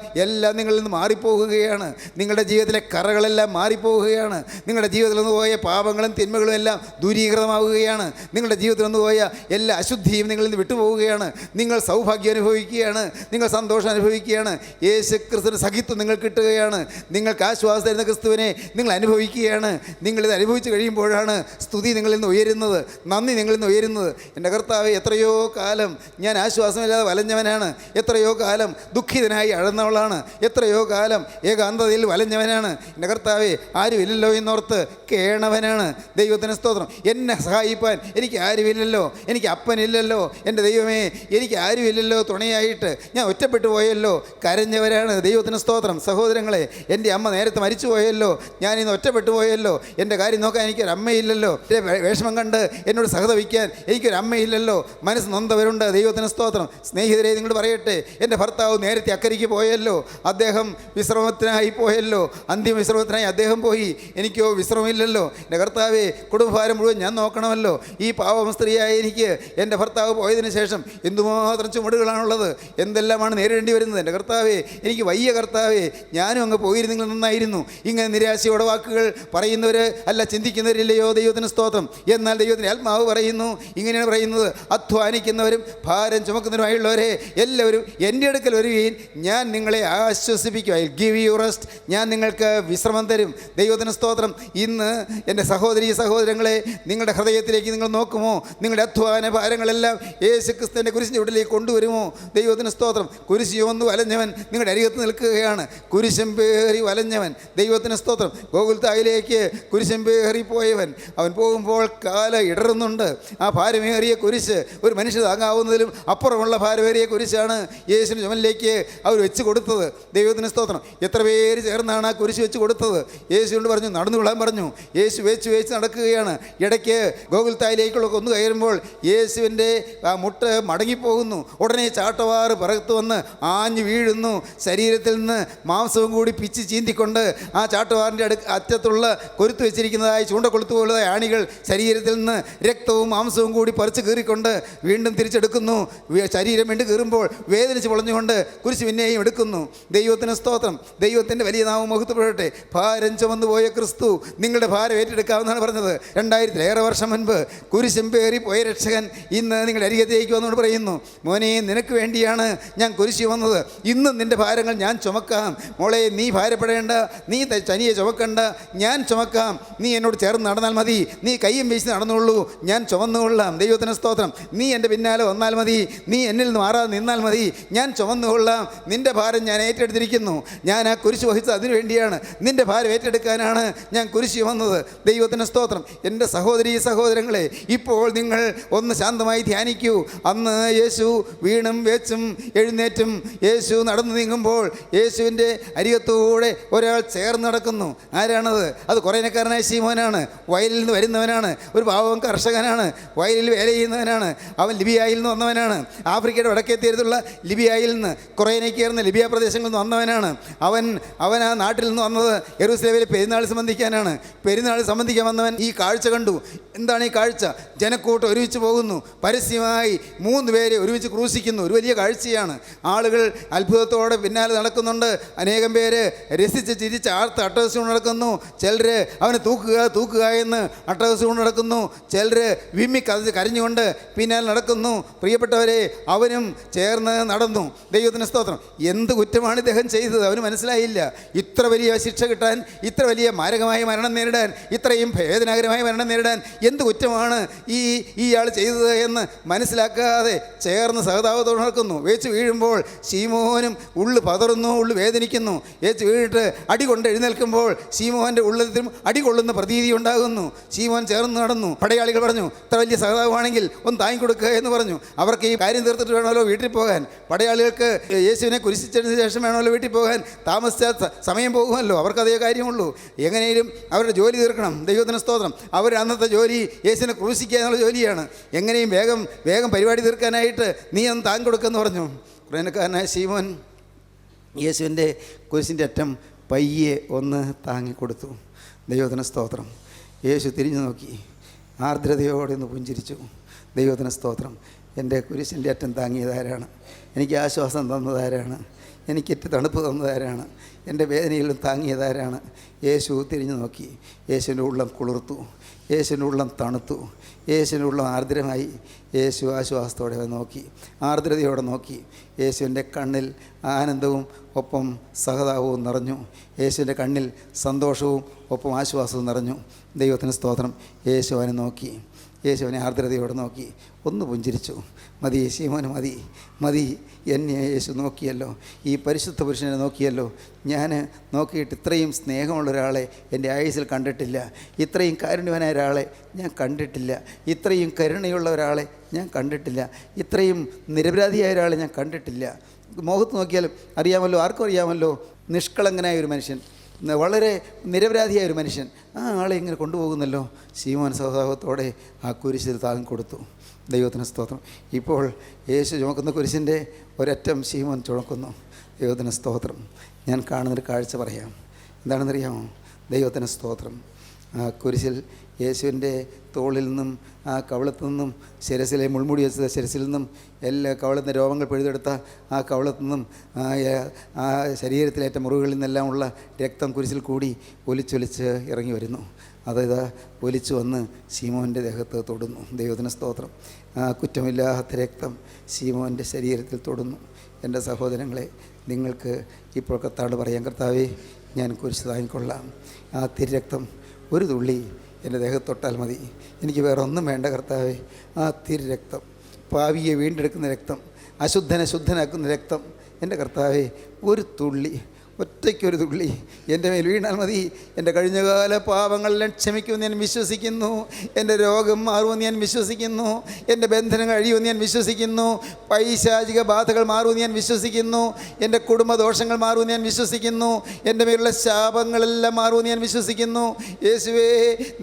നിങ്ങളിൽ നിന്ന് മാറിപ്പോകുകയാണ്. നിങ്ങളുടെ ജീവിതത്തിലെ കറകളെല്ലാം മാറിപ്പോവുകയാണ്. നിങ്ങളുടെ ജീവിതത്തിൽ നിന്ന് പോയ പാപങ്ങളും തിന്മകളും എല്ലാം ദൂരീകൃതമാവുകയാണ്. നിങ്ങളുടെ ജീവിതത്തിൽ നിന്ന് പോയ എല്ലാ അശുദ്ധിയും നിങ്ങളിൽ നിന്ന് വിട്ടുപോവുകയാണ്. നിങ്ങൾ സൗഭാഗ്യം അനുഭവിക്കുകയാണ്. നിങ്ങൾ സന്തോഷം അനുഭവിക്കുകയാണ്. യേശുക്രിസ്തുവിൻ്റെ സഖിത്വം നിങ്ങൾ കിട്ടുകയാണ്. നിങ്ങൾക്ക് ആശ്വാസം തരുന്ന ക്രിസ്തുവിനെ നിങ്ങൾ അനുഭവിക്കുകയാണ്. നിങ്ങളിത് അനുഭവിച്ച് കഴിയുമ്പോഴാണ് സ്തുതി നിങ്ങളിൽ നിന്ന് ഉയരുന്നത്, നന്ദി നിങ്ങളിൽ നിന്ന് ഉയരുന്നത്. എൻ്റെ കർത്താവേ, എത്രയോ കാലം ഞാൻ ആശ്വാസമില്ലാതെ വലഞ്ഞവനാണ്. എത്രയോ കാലം ദുഃഖിതനായി അഴന്നവളാണ്. എത്രയോ കാലം ഏകാന്തതയിൽ വലഞ്ഞവനാണ്. എൻ്റെ കർത്താവേ, ആരുമില്ലല്ലോ എന്നോർത്ത് കേണവനാണ്. ദൈവത്തിന് സ്തോത്രം. എന്നെ സഹായിപ്പാൻ എനിക്ക് ആരുമില്ലല്ലോ, എനിക്ക് അപ്പനില്ലല്ലോ. എൻ്റെ ദൈവമേ, എനിക്ക് ആരുമില്ലല്ലോ തുണയായിട്ട്. ഞാൻ ഒറ്റപ്പെട്ടു പോയല്ലോ, കരഞ്ഞവരാണ്. ദൈവത്തിന് സ്തോത്രം. സഹോദരങ്ങളെ, എൻ്റെ അമ്മ നേരത്തെ മരിച്ചു പോയല്ലോ, ഞാനിന്ന് ഒറ്റപ്പെട്ടു പോയല്ലോ. എൻ്റെ കാര്യം നോക്കാൻ എനിക്കൊരമ്മയില്ലല്ലോ. എൻ്റെ വിഷമം കണ്ട് എന്നോട് സഹതപിക്കാൻ എനിക്കൊരമ്മയില്ലല്ലോ. മനസ്സ് നൊന്തവരുണ്ട്. ദൈവത്തിന് സ്തോത്രം. സ്നേഹിതരെ, നിങ്ങൾ പറയട്ടെ, എൻ്റെ ഭർത്താവ് നേരത്തെ അക്കരയ്ക്ക് പോയല്ലോ, അദ്ദേഹം വിശ്രമത്തിനായി പോയല്ലോ, അന്തിമ വിശ്രമത്തിനായി അദ്ദേഹം പോയി. എനിക്കോ വിശ്രമമില്ലല്ലോ. എൻ്റെ കർത്താവേ, കുടുംബഭാരം മുഴുവൻ ഞാൻ നോക്കണമല്ലോ. ഈ പാവം സ്ത്രീയായ എനിക്ക് എൻ്റെ ഭർത്താവ് പോയതിന് ശേഷം എന്തുമാത്രം ചുമടുകളാണുള്ളത്, എന്തെല്ലാമാണ് നേരിടേണ്ടി വരുന്നത്. എൻ്റെ കർത്താവേ, എനിക്ക് വയ്യ കർത്താവേ, ഞാനും അങ്ങ് പോയിരുന്നെങ്കിൽ നന്നായിരുന്നു. ഇങ്ങനെ നിരാശയോടെ വാക്കുകൾ പറയുന്നവർ അല്ല, ചിന്തിക്കുന്നവരില്ലയോ. ദൈവത്തിന് സ്തോത്രം. എന്നാൽ ദൈവത്തിൻ്റെ ആത്മാവ് പറയുന്നു, ഇങ്ങനെയാണ് പറയുന്നത്: അധ്വാനിക്കുന്നവരും ഭാരം ചുമക്കുന്നവരുമായുള്ളവരെ എല്ലാവരും എൻ്റെ അടുക്കൽ വരുകയും ഞാൻ നിങ്ങളെ ആശ്വസിപ്പിക്കും. I give you rest. ഞാൻ നിങ്ങൾക്ക് വിശ്രമം തരും. ദൈവത്തിന് സ്തോത്രം. ഇന്ന് എൻ്റെ സഹോദരങ്ങളെ, നിങ്ങളുടെ ഹൃദയത്തിലേക്ക് നിങ്ങൾ നോക്കുമോ? നിങ്ങളുടെ അധ്വാന ഭാരങ്ങളെല്ലാം യേശുക്രിസ്തുവിൻ്റെ കുരിശിൻ്റെ ചുവട്ടിലേക്ക് കൊണ്ടുവരുമോ? ദൈവത്തിന് സ്തോത്രം. കുരിശ് ചുമന്ന് വലഞ്ഞവൻ നിങ്ങളുടെ അരികത്ത് നിൽക്കുകയാണ്. കുരിശം പേറി വലഞ്ഞവൻ. ദൈവത്തിന് സ്തോത്രം. ഗോകുൽത്തായിലേക്ക് കുരിശം പേറി പോയവൻ, അവൻ പോകുമ്പോൾ കാല ഇടറുന്നുണ്ട്. ആ ഭാരമേറിയ കുരിശ് ഒരു മനുഷ്യ താങ്ങാവുന്നതിലും അപ്പുറമുള്ള ഭാരമേറിയ കുരിശാണ് യേശുവിൻ്റെ ചുമലിലേക്ക് അവർ വെച്ച് കൊടുത്തത്. ദൈവത്തിന് സ്തോത്രം. എത്ര പേര് ചേർന്നാണ് ആ കുരിശ് വെച്ച് കൊടുത്തത്? യേശുവിനോട് പറഞ്ഞു, നടന്നു വിടാൻ പറഞ്ഞു. യേശു വെച്ച് നടക്കുകയാണ്. ഇടയ്ക്ക് ഗോകുൽത്തായിലേക്കുള്ള കൊന്നു കയറുമ്പോൾ യേശുവിൻ്റെ ആ മുട്ട് മടങ്ങിപ്പോകുന്നു. ഉടനെ ചാട്ടവാറ് പുറത്തു വന്ന് ആഞ്ഞു വീഴുന്നു. ശരീരത്തിൽ നിന്ന് മാംസവും കൂടി പിച്ച് ചീന്തിക്കൊണ്ട് ആ ചാട്ടവാറിൻ്റെ അറ്റത്തുള്ള കൊരുത്ത് വെച്ചിരിക്കുന്നതായ ചൂണ്ടക്കൊളുത്തു പോലുള്ളതായ ആണികൾ ശരീരത്തിൽ നിന്ന് രക്തവും മാംസവും കൂടി പറിച്ച് കീറിക്കൊണ്ട് വീണ്ടും തിരിച്ചെടുക്കുന്നു. ശരീരം വീണ്ടും കീറുമ്പോൾ വേദനിച്ച് പൊളഞ്ഞുകൊണ്ട് കുരിശ് പിന്നെയും എടുക്കുന്നു. ദൈവത്തിന് സ്തോത്രം. ദൈവത്തിൻ്റെ വലിയ നാമം മഹത്വപ്പെടട്ടെ. ഭാരം ചുമന്നു പോയ ക്രിസ്തു നിങ്ങളുടെ ഭാരം ഏറ്റെടുക്കാമെന്നാണ് പറഞ്ഞത്. 2000 വർഷം മുൻപ് കുരിശും പേറി പോയ രക്ഷകൻ ഇന്ന് നിങ്ങളുടെ അരികത്തേക്ക് വന്നുകൊണ്ട് പറയുന്നു, മോനെ, നിനക്ക് വേണ്ടിയാണ് ഞാൻ കുരിശ് വന്നത്. ഇന്നും നിൻ്റെ ഭാരങ്ങൾ ഞാൻ ചുമക്കാം. മോളെ, നീ ഭാരപ്പെടേണ്ട, നീ തനിയെ ചുമക്കണ്ട, ഞാൻ ചുമക്കാം. നീ എന്നോട് ചേർന്ന് നടന്നാൽ മതി. നീ കയ്യും വീശി നടന്നുള്ളൂ, ഞാൻ ചുമന്നുകൊള്ളാം. ദൈവത്തിന് സ്തോത്രം. നീ എൻ്റെ പിന്നാലെ വന്നാൽ മതി. നീ എന്നിൽ നിന്ന് മാറാതെ നിന്നാൽ മതി. ഞാൻ ചുമന്നുകൊള്ളാം. നിൻ്റെ ഭാരം ഞാൻ ഏറ്റെടുത്തിരിക്കുന്നു. ഞാൻ ആ കുരിശ് വഹിച്ചത് അതിനു വേണ്ടിയാണ്. നിൻ്റെ ഭാരം ഏറ്റെടുക്കാനാണ് ഞാൻ കുരിശ് വന്നത്. ദൈവത്തിന് സ്തോത്രം. എൻ്റെ സഹോദരങ്ങളെ, ഇപ്പോൾ നിങ്ങൾ ഒന്ന് ശാന്തമായി ധ്യാനിക്കൂ. അന്ന് യേശു വീണും വെച്ചും എഴുന്നേറ്റും യേശു നടന്നു നീങ്ങുമ്പോൾ യേശുവിൻ്റെ അരികത്തൂടെ ഒരാൾ ചേർന്ന് നടക്കുന്നു. ആരാണത്? അത് കുറേനക്കാരനായ ശീമോനാണ്. വയലിൽ നിന്ന് വരുന്നവനാണ്. ഒരു പാവം കർഷകനാണ്. വയലിൽ വേല ചെയ്യുന്നവനാണ്. അവൻ ലിബിയായിൽ നിന്ന് വന്നവനാണ്. ആഫ്രിക്കയുടെ വടക്കേ തീരത്തുള്ള ലിബിയായിൽ നിന്ന് കുറേനേക്ക് ചേർന്ന ലിബിയ പ്രദേശങ്ങളിൽ നിന്ന് വന്നവനാണ്. അവൻ ആ നാട്ടിൽ നിന്ന് വന്നത് യെരൂശലേമിലെ പെരുന്നാൾ സംബന്ധിക്കാനാണ്. പെരുന്നാൾ സംബന്ധിക്കാൻ വന്നവൻ ഈ കാഴ്ച കണ്ടു. എന്താണ് ഈ കാഴ്ച? ജനക്കൂട്ടം ഒരുമിച്ച് പോകുന്നു, പരസ്യമായി 3 പേരെ ഒരുമിച്ച് ക്രൂശിക്കുന്നു. ഒരു വലിയ കാഴ്ചയാണ്. ആളുകൾ അത്ഭുതത്തോടെ പിന്നാലെ നടക്കുന്നുണ്ട്. അനേകം പേര് രസിച്ച് ചിരിച്ച് ആർത്ത് അട്ടഹസിച്ചുകൊണ്ട് നടക്കുന്നു. ചിലർ അവനെ തൂക്കുക എന്ന് അട്ടഹസിച്ചുകൊണ്ട് നടക്കുന്നു. ചിലർ വിമ്മി കരഞ്ഞുകൊണ്ട് പിന്നാലെ നടക്കുന്നു. പ്രിയപ്പെട്ടവരെ, അവനും ചേർന്ന് നടന്നു. ദൈവത്തിന് സ്തോത്രം. എന്ത് കുറ്റമാണ് ഇദ്ദേഹം ചെയ്തത്? അവന് മനസ്സിലായില്ല. ഇത്ര വലിയ ശിക്ഷ കിട്ടാൻ, ഇത്ര വലിയ മാരകമായ മരണം നേരിടാൻ, ഇത്രയും വേദനാകരമായ മരണം നേരിടാൻ എന്ത് കുറ്റമാണ് ഇയാൾ ചെയ്തത് എന്ന് മനസ്സിലാക്കാതെ ചേർന്ന് സഹതാപത്തോടെ നടക്കുന്നു. വേച്ച് വീഴുമ്പോൾ ശീമോനും ഉള്ളു പതറുന്നു, ഉള്ളു വേദനിക്കുന്നു. വേച്ച് വീണിട്ട് അടി കൊണ്ട് എഴുന്നേൽക്കുമ്പോൾ ശീമോൻ്റെ ഉള്ളത്തിലും അടി കൊള്ളുന്ന പ്രതീതി ഉണ്ടാകുന്നു. ശീമോൻ ചേർന്ന് നടന്നു. പടയാളികൾ പറഞ്ഞു, ഇത്ര വലിയ സഹതാപമാണെങ്കിൽ ഒന്ന് താങ്ങിക്കൊടുക്കുക എന്ന് പറഞ്ഞു. അവർക്ക് ഈ കാര്യം തീർത്തിട്ട് വേണമല്ലോ വീട്ടിൽ പോകാൻ. പടയാളികൾക്ക് യേശുവിനെ കുരിശിച്ചതിന് ശേഷം വേണമല്ലോ വീട്ടിൽ പോകാൻ. താമസിച്ചാൽ സമയം പോകുമല്ലോ. അവർക്കതേ കാര്യമുള്ളൂ. എങ്ങനെയും അവരുടെ ജോലി തീർക്കണം. ദൈവത്തിന് സ്തോത്രം. അവർ അന്നത്തെ ജോലി യേശുവിനെ ക്രൂശിക്കുക എന്നുള്ള ജോലിയാണ്. എങ്ങനെയും വേഗം പരിപാടി തീർക്കാനായിട്ട് നീ ഒന്ന് താങ്ങ് കൊടുക്കുമെന്ന് പറഞ്ഞു. കുറേനക്കാരനായ ശീമോൻ യേശുവിൻ്റെ കുരിശിൻ്റെ അറ്റം പയ്യെ ഒന്ന് താങ്ങിക്കൊടുത്തു. ദൈവത്തിന് സ്തോത്രം. യേശു തിരിഞ്ഞു നോക്കി, ആർദ്രതയോടെ ഒന്ന് പുഞ്ചിരിച്ചു. ദൈവത്തിന് സ്തോത്രം. എൻ്റെ കുരിശിൻ്റെ അറ്റം താങ്ങിയതാരാണ്? എനിക്ക് ആശ്വാസം തന്നതാരാണ്? എനിക്കേറ്റ് തണുപ്പ് തന്നതാരാണ്? എൻ്റെ വേദനയിലും താങ്ങിയതാരാണ്? യേശു തിരിഞ്ഞു നോക്കി. യേശുവിൻ്റെ ഉള്ളം കുളിർത്തു. യേശുവിൻ്റെ ഉള്ളം തണുത്തു. യേശുവിൻ്റെ ഉള്ളം ആർദ്രമായി. യേശു ആശ്വാസത്തോടെ നോക്കി, ആർദ്രതയോടെ നോക്കി. യേശുവിൻ്റെ കണ്ണിൽ ആനന്ദവും ഒപ്പം സഹതാപവും നിറഞ്ഞു. യേശുവിൻ്റെ കണ്ണിൽ സന്തോഷവും ഒപ്പം ആശ്വാസവും നിറഞ്ഞു. ദൈവത്തിന് സ്തോത്രം. യേശു അവനെ നോക്കി. യേശുവിനെ ആർദ്രതയോടെ നോക്കി. ഒന്ന് പുഞ്ചിരിച്ചു. മതി ശീമോന്, മതി. എന്നെ യേശു നോക്കിയല്ലോ. ഈ പരിശുദ്ധ പുരുഷനെ നോക്കിയല്ലോ. ഞാൻ നോക്കിയിട്ട് ഇത്രയും സ്നേഹമുള്ള ഒരാളെ എൻ്റെ ആയുസ്സിൽ കണ്ടിട്ടില്ല. ഇത്രയും കാരുണ്യവാനായ ഒരാളെ ഞാൻ കണ്ടിട്ടില്ല. ഇത്രയും കരുണയുള്ള ഒരാളെ ഞാൻ കണ്ടിട്ടില്ല. ഇത്രയും നിരപരാധിയായ ഒരാളെ ഞാൻ കണ്ടിട്ടില്ല. മുഖത്ത് നോക്കിയാലും അറിയാമല്ലോ, ആർക്കും അറിയാമല്ലോ, നിഷ്കളങ്കനായ ഒരു മനുഷ്യൻ, വളരെ നിരപരാധിയായ ഒരു മനുഷ്യൻ. ആ ആളെ ഇങ്ങനെ കൊണ്ടുപോകുന്നല്ലോ. ശീമോൻ സഹതാപത്തോടെ ആ കുരിശിൽ താങ്ങി കൊടുത്തു. ദൈവത്തിന് സ്തോത്രം. ഇപ്പോൾ യേശു ചുമക്കുന്ന കുരിശിൻ്റെ ഒരറ്റം ശീമോൻ ചുമക്കുന്നു. ദൈവത്തിന് സ്തോത്രം. ഞാൻ കാണുന്നൊരു കാഴ്ച പറയാം. എന്താണെന്നറിയാമോ? ദൈവത്തിന് സ്തോത്രം. ആ കുരിശിൽ യേശുവിൻ്റെ തോളിൽ നിന്നും ആ കവളത്തു നിന്നും ശിരസിലെ മുൾമുടി വെച്ച ശിരസിൽ നിന്നും എല്ലാ കവളത്തിൻ്റെ രോമങ്ങൾ പിഴുതെടുത്ത ആ കവളത്തു നിന്നും ആ ശരീരത്തിലേറ്റ മുറിവുകളിൽ നിന്നെല്ലാമുള്ള രക്തം കുരിശിൽ കൂടി ഒലിച്ചൊലിച്ച് ഇറങ്ങി വരുന്നു. അതായത് ഒലിച്ചു വന്ന് ശീമോൻ്റെ ദേഹത്ത് തൊടുന്നു. ദൈവത്തിന് സ്തോത്രം. കുറ്റമില്ലാത്ത രക്തം ശീമോൻ്റെ ശരീരത്തിൽ തൊടുന്നു. എൻ്റെ സഹോദരങ്ങളെ, നിങ്ങൾക്ക് ഇപ്പോൾ കർത്താവോട് പറയാം, കർത്താവേ, ഞാൻ കുരിശ് താങ്ങിക്കൊള്ളാം. ആ തിരുരക്തം ഒരു തുള്ളി എൻ്റെ ദേഹത്ത് തൊട്ടാൽ മതി. എനിക്ക് വേറെ ഒന്നും വേണ്ട കർത്താവേ. ആ തിരുരക്തം, പാവിയെ വീണ്ടെടുക്കുന്ന രക്തം, അശുദ്ധനെ ശുദ്ധനാക്കുന്ന രക്തം, എൻ്റെ കർത്താവേ, ഒരു തുള്ളി, ഒറ്റയ്ക്കൊരു തുള്ളി എൻ്റെ മേൽ വീണാൽ മതി. എൻ്റെ കഴിഞ്ഞകാല പാപങ്ങളെല്ലാം ക്ഷമിക്കുമെന്ന് ഞാൻ വിശ്വസിക്കുന്നു. എൻ്റെ രോഗം മാറുമെന്ന് ഞാൻ വിശ്വസിക്കുന്നു. എൻ്റെ ബന്ധനങ്ങൾ അഴിയുമെന്ന് ഞാൻ വിശ്വസിക്കുന്നു. പൈശാചിക ബാധകൾ മാറുമെന്ന് ഞാൻ വിശ്വസിക്കുന്നു. എൻ്റെ കുടുംബദോഷങ്ങൾ മാറുമെന്ന് ഞാൻ വിശ്വസിക്കുന്നു. എൻ്റെ മേലുള്ള ശാപങ്ങളെല്ലാം മാറുമെന്ന് ഞാൻ വിശ്വസിക്കുന്നു. യേശുവേ,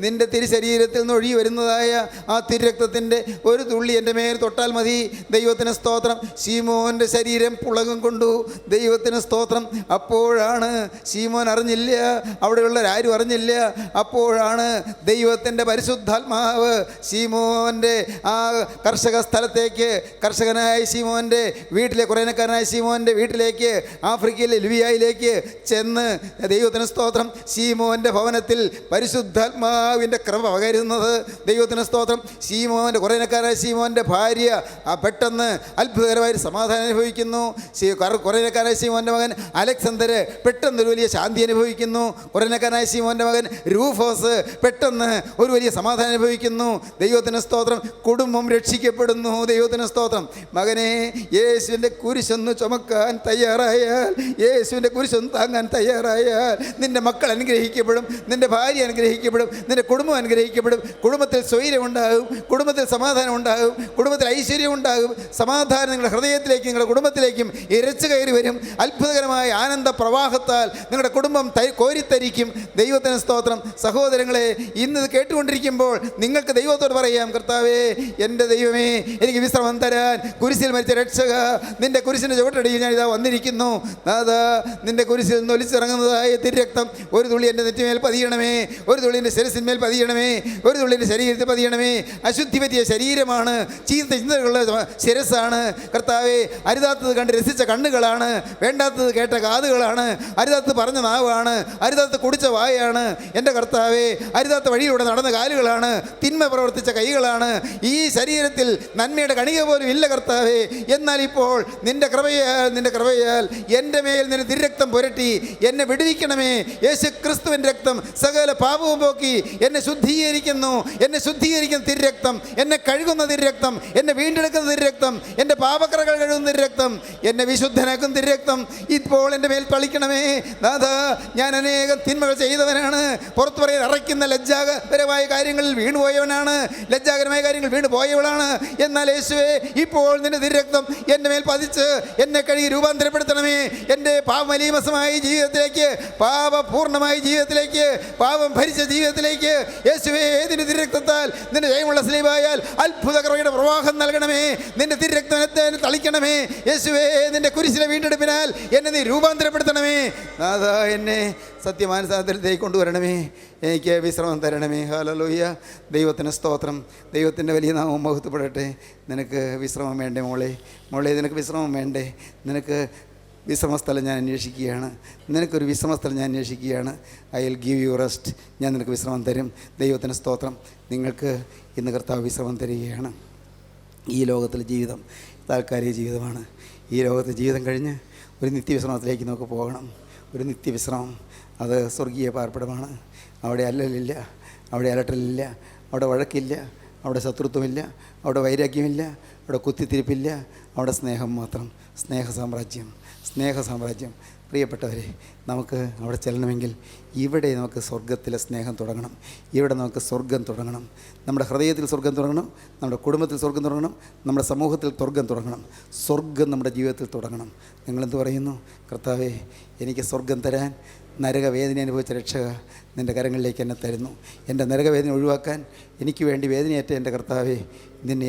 നിൻ്റെ തിരുശരീരത്തിൽ നിന്ന് ഒഴുകി വരുന്നതായ ആ തിരുരക്തത്തിൻ്റെ ഒരു തുള്ളി എൻ്റെ മേൽ തൊട്ടാൽ മതി. ദൈവത്തിന് സ്തോത്രം. ശീമോൻ്റെ ശരീരം പുളകം കൊണ്ടു. ദൈവത്തിന് സ്തോത്രം. അപ്പോഴാണ് ശീമോൻ അറിഞ്ഞില്ല, അവിടെയുള്ളവരാരും അറിഞ്ഞില്ല. അപ്പോഴാണ് ദൈവത്തിൻ്റെ പരിശുദ്ധാത്മാവ് ശീമോൻ്റെ ആ കർഷക സ്ഥലത്തേക്ക്, കർഷകനായ ശീമോൻ്റെ വീട്ടിലെ, കുറേനക്കാരനായ ശീമോൻ്റെ വീട്ടിലേക്ക്, ആഫ്രിക്കയിലെ ലിബിയയിലേക്ക് ചെന്ന്, ദൈവത്തിന് സ്തോത്രം, ശീമോൻ്റെ ഭവനത്തിൽ പരിശുദ്ധാത്മാവിൻ്റെ കൃപ പകരുന്നത്. ദൈവത്തിന് സ്തോത്രം. ശീമോൻ്റെ, കുറേനക്കാരനായ ശീമോൻ്റെ ഭാര്യ പെട്ടെന്ന് അത്ഭുതകരമായൊരു സമാധാനം അനുഭവിക്കുന്നു. കുറേനക്കാരനായ ശീമോൻ്റെ മകൻ അലക്സാണ്ടർ പെട്ടെന്നൊരു വലിയ ശാന്തി അനുഭവിക്കുന്നു. കുറേനക്കാരനായ ശീമോൻ്റെ മകൻ രൂഫോസ് പെട്ടെന്ന് ഒരു വലിയ സമാധാനം അനുഭവിക്കുന്നു. ദൈവത്തിന് സ്തോത്രം. കുടുംബം രക്ഷിക്കപ്പെടുന്നു. ദൈവത്തിന് സ്തോത്രം. മകനെ, യേശുവിൻ്റെ കുരിശൊന്ന് ചുമക്കാൻ തയ്യാറായാൽ, യേശുവിൻ്റെ കുരിശൊന്ന് താങ്ങാൻ തയ്യാറായാൽ, നിൻ്റെ മക്കൾ അനുഗ്രഹിക്കപ്പെടും, നിൻ്റെ ഭാര്യ അനുഗ്രഹിക്കപ്പെടും, നിൻ്റെ കുടുംബം അനുഗ്രഹിക്കപ്പെടും. കുടുംബത്തിൽ സ്വൈര്യമുണ്ടാകും, കുടുംബത്തിൽ സമാധാനം ഉണ്ടാകും, കുടുംബത്തിൽ ഐശ്വര്യം ഉണ്ടാകും. സമാധാനം നിങ്ങളുടെ ഹൃദയത്തിലേക്കും നിങ്ങളുടെ കുടുംബത്തിലേക്കും ഇരച്ചു കയറി വരും. അത്ഭുതകരമായ ആനന്ദ പ്രവാഹത്താൽ നിങ്ങളുടെ കുടുംബം കോരിത്തരിക്കും. ദൈവത്തിന് സ്തോത്രം. സഹോദരങ്ങളെ, ഇന്ന് ഇത് കേട്ടുകൊണ്ടിരിക്കുമ്പോൾ നിങ്ങൾക്ക് ദൈവത്തോട് പറയാം, കർത്താവേ, എൻ്റെ ദൈവമേ, എനിക്ക് വിശ്രമം തരാൻ കുരിശിൽ മരിച്ച രക്ഷക, നിൻ്റെ കുരിശിൻ്റെ ചുവട്ടടിയിൽ ഞാൻ ഇതാ വന്നിരിക്കുന്നു. നാഥാ, നിൻ്റെ കുരിശിൽ നിന്ന് ഒലിച്ചിറങ്ങുന്നതായ തിരുരക്തം ഒരു തുള്ളി എൻ്റെ നെറ്റിമേൽ പതിയണമേ, ഒരു തുള്ളി എൻ്റെ ശിരസിന്മേൽ പതിയണമേ, ഒരു തുള്ളി എൻ്റെ ശരീരത്തിൽ പതിയണമേ. അശുദ്ധി പറ്റിയ ശരീരമാണ്, ചീത്ത ചിന്തകളുള്ള ശിരസ്സാണ്. കർത്താവേ, അരുതാത്തത് കണ്ട് രസിച്ച കണ്ണുകളാണ്, വേണ്ടാത്തത് കേട്ട കാതുകളാണ്, അരുതാത്തത് പറഞ്ഞ നാവാണ്, അരുതാത്തത് കുടിച്ച വായാണ്. എൻ്റെ കർത്താവേ, അരുതാത്ത വഴിയിലൂടെ നടന്ന കാലുകളാണ്, തിന്മ പ്രവർത്തിച്ച കൈകളാണ്. ഈ ശരീരത്തിൽ നന്മയുടെ കണിക പോലും ഇല്ല കർത്താവേ. എന്നാൽ ഇപ്പോൾ നിൻ്റെ കൃപയാൽ എൻ്റെ മേൽ നിന്റെ തിരുരക്തം പുരട്ടി എന്നെ വിടുവിക്കണമേ. യേശു ക്രിസ്തുവിൻ്റെ രക്തം സകല പാപവും പോക്കി എന്നെ ശുദ്ധീകരിക്കുന്നു. എന്നെ ശുദ്ധീകരിക്കുന്ന തിരുരക്തം, എന്നെ കഴുകുന്ന തിരുരക്തം, എന്നെ വീണ്ടെടുക്കുന്ന തിരുരക്തം, എൻ്റെ പാപക്കറകൾ കഴുകുന്ന തിരുരക്തം, എന്നെ വിശുദ്ധനാക്കുന്ന തിരുരക്തം ഇപ്പോൾ എൻ്റെ മേൽ തളിക്കണമേ. നാഥാ, ഞാൻ അനേകം തിന്മകൾ ചെയ്തവനാണ്. പുറത്തു പറയാൻ അറയ്ക്കുന്ന ലജ്ജാകരമായ കാര്യങ്ങളിൽ വീണുപോയവനാണ്, ലജ്ജാകരമായ കാര്യങ്ങൾ വീണു പോയവളാണ്. എന്നാൽ യേശുവേ, ഇപ്പോൾ നിന്റെ തിരുരക്തം എൻ്റെ മേൽ പതിച്ച് എന്നെ കഴുകി രൂപാന്തരപ്പെടുത്തണമേ. എൻ്റെ പാപമലീമസമായ ജീവിതത്തിലേക്ക്, പാപപൂർണമായ ജീവിതത്തിലേക്ക്, പാപം ഭരിച്ച ജീവിതത്തിലേക്ക് യേശുവേ, നിന്റെ തിരുരക്തത്താൽ, നിന്റെ ജയമുള്ള സ്ലീബായാൽ അത്ഭുത കൃപയുടെ പ്രവാഹം നൽകണമേ. നിന്റെ തിരുരക്തത്തെ തളിക്കണമേ. യേശുവേ, നിന്റെ കുരിശിലെ വീണ്ടെടുപ്പിനാൽ എന്നെ നീ രൂപാന്തരപ്പെടുത്തണമേ. നാഥാ, എന്നെ സത്യമാനസാന്തരത്തിലേക്ക് കൊണ്ടുവരണമേ. എനിക്ക് വിശ്രമം തരണമേ. ഹല്ലേലൂയ. ദൈവത്തിന് സ്തോത്രം. ദൈവത്തിൻ്റെ വലിയ നാമം മഹത്വപ്പെടട്ടെ. നിനക്ക് വിശ്രമം വേണ്ടേ മോളെ? നിനക്ക് വിശ്രമം വേണ്ടേ? നിനക്ക് വിശ്രമസ്ഥലം ഞാൻ അന്വേഷിക്കുകയാണ്. നിനക്കൊരു വിശ്രമസ്ഥലം ഞാൻ അന്വേഷിക്കുകയാണ്. I will give you rest. ഞാൻ നിനക്ക് വിശ്രമം തരും. ദൈവത്തിന് സ്തോത്രം. നിങ്ങൾക്ക് ഇന്ന് കർത്താവ് വിശ്രമം തരികയാണ്. ഈ ലോകത്തിലെ ജീവിതം താൽക്കാലിക ജീവിതമാണ്. ഈ ലോകത്തെ ജീവിതം കഴിഞ്ഞ് ഒരു നിത്യവിശ്രമത്തിലേക്ക് നമുക്ക് പോകണം. ഒരു നിത്യവിശ്രമം, അത് സ്വർഗീയ പാർപ്പിടമാണ്. അവിടെ അല്ലലില്ല, അവിടെ അലട്ടലില്ല, അവിടെ വഴക്കില്ല, അവിടെ ശത്രുത്വമില്ല, അവിടെ വൈരാഗ്യമില്ല, അവിടെ കുത്തിത്തിരിപ്പില്ല, അവിടെ സ്നേഹം മാത്രം. സ്നേഹസാമ്രാജ്യം. പ്രിയപ്പെട്ടവരെ, നമുക്ക് അവിടെ ചെല്ലണമെങ്കിൽ ഇവിടെ നമുക്ക് സ്വർഗത്തിലെ സ്നേഹം തുടങ്ങണം. ഇവിടെ നമുക്ക് സ്വർഗം തുടങ്ങണം. നമ്മുടെ ഹൃദയത്തിൽ സ്വർഗം തുടങ്ങണം, നമ്മുടെ കുടുംബത്തിൽ സ്വർഗം തുടങ്ങണം, നമ്മുടെ സമൂഹത്തിൽ സ്വർഗം തുടങ്ങണം. സ്വർഗം നമ്മുടെ ജീവിതത്തിൽ തുടങ്ങണം. നിങ്ങളെന്ത് പറയുന്നു? കർത്താവേ, എനിക്ക് സ്വർഗം തരാൻ നരകവേദന അനുഭവിച്ച രക്ഷക നിൻ്റെ കരങ്ങളിലേക്ക് എന്നെ തരുന്നു. എൻ്റെ നരകവേദന ഒഴിവാക്കാൻ എനിക്ക് വേണ്ടി വേദനയേറ്റ എൻ്റെ കർത്താവേ,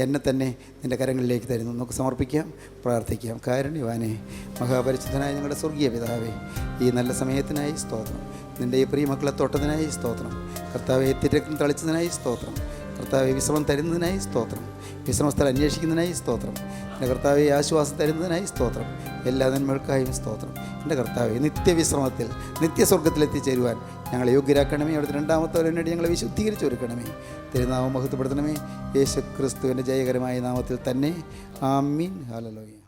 എന്നെ തന്നെ നിൻ്റെ കരങ്ങളിലേക്ക് തരുന്നു. നമുക്ക് സമർപ്പിക്കാം, പ്രാർത്ഥിക്കാം. കാരുണ്യവാനേ, മഹാപരിശുദ്ധനായ ഞങ്ങളുടെ സ്വർഗീയ പിതാവേ, ഈ നല്ല സമയത്തിനായി സ്തോത്രം. നിൻ്റെ ഈ പ്രിയ മക്കളെ തൊട്ടതിനായി സ്തോത്രം. കർത്താവെ, തിരക്കം തളിച്ചതിനായി സ്തോത്രം. കർത്താവെ, വിശ്രമം തരുന്നതിനായി സ്തോത്രം. വിശ്രമസ്ഥലം അന്വേഷിക്കുന്നതിനായി സ്തോത്രം. എൻ്റെ കർത്താവെ, ആശ്വാസം തരുന്നതിനായി സ്തോത്രം. എല്ലാ നന്മകൾക്കായും സ്തോത്രം. എൻ്റെ കർത്താവെ, നിത്യവിശ്രമത്തിൽ, നിത്യസ്വർഗത്തിലെത്തിച്ചേരുവാൻ ഞങ്ങളെ യോഗ്യരാക്കണമേ. അവിടുത്തെ രണ്ടാമത്തെ വേണ്ടി ഞങ്ങളെ വിശുദ്ധീകരിച്ചൊരുക്കണമേ. തിരുനാമം മഹത്വപ്പെടുത്തണമേ. യേശു ക്രിസ്തുവിൻ്റെ ജയകരമായ നാമത്തിൽ തന്നെ. ആമീൻ. ഹല്ലേലൂയ.